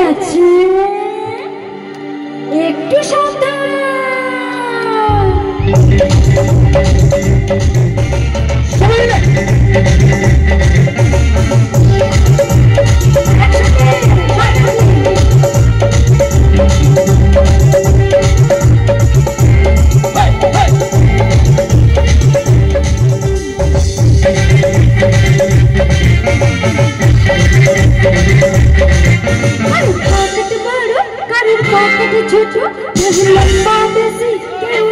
যাচ্ছে, একটু সাবধান। ছোট লম্বা বেশি কেউ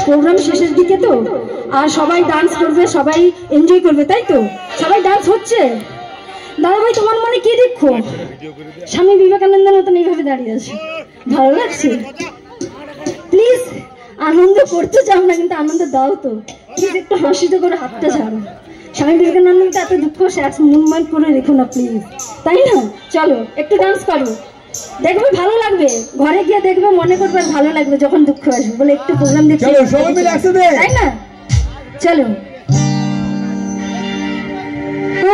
প্রোগ্রাম শেষের দিকে তো, আর সবাই ডান্স করবে, সবাই এনজয় করবে, তাই তো? সবাই ডান্স হচ্ছে। দাদা ভাই তোমার মনে কি দেখো? স্বামী বিবেকানন্দের মতন এইভাবে দাঁড়িয়ে আছে, ভালো লাগছে? প্লিজ আনন্দ করতে চাও না, কিন্তু আনন্দ দাও তো, প্লিজ একটু হাসিতে করে হাতটা ছাড়ো। স্বামী বিবেকানন্দকে এত দুঃখ মুভমেন্ট করে রেখো না প্লিজ, তাই না? চলো একটু ডান্স করো, দেখবে ভালো লাগবে। ঘরে গিয়ে দেখবে মনে করবে ভালো লাগবে যখন দুঃখ আসবে, বলে একটু প্রোগ্রাম দেখতে, তাই না? চলো।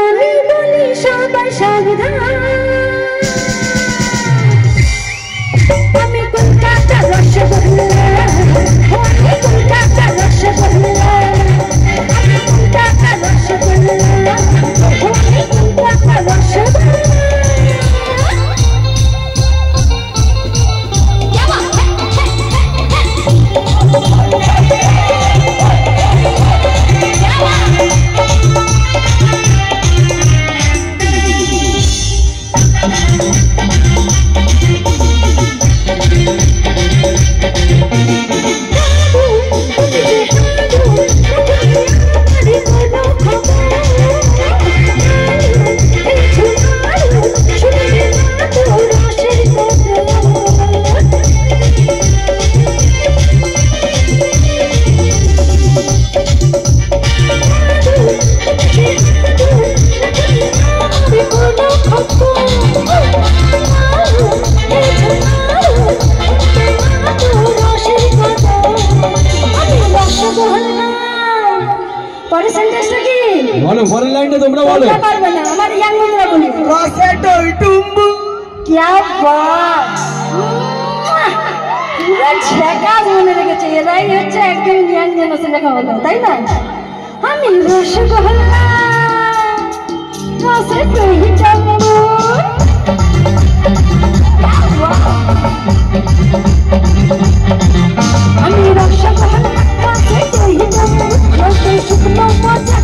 আমি বলি সবাই সাবধান, আমি কলকাতা রসগোল্লা, আমি কলকাতা রসগোল্লা, আমি কলকাতা রসগোল্লা, আমি কলকাতা রসগোল্লা। পরের লাইনটা তোমরা বলো। পারবে না, আমার ইয়াং বন্ধুরা বলি রসেটল টুম্বু। क्या बात, পুরো ছেকা মনে রেখেছে। এরাই হচ্ছে একদম ইয়াং জেনারেশন লেখা হলো, তাই না? আমি রসগোল্লা, রসেটল টুম্বু। আমি রসগোল্লা, রসেটল টুম্বু, রসে শুকনো মজা।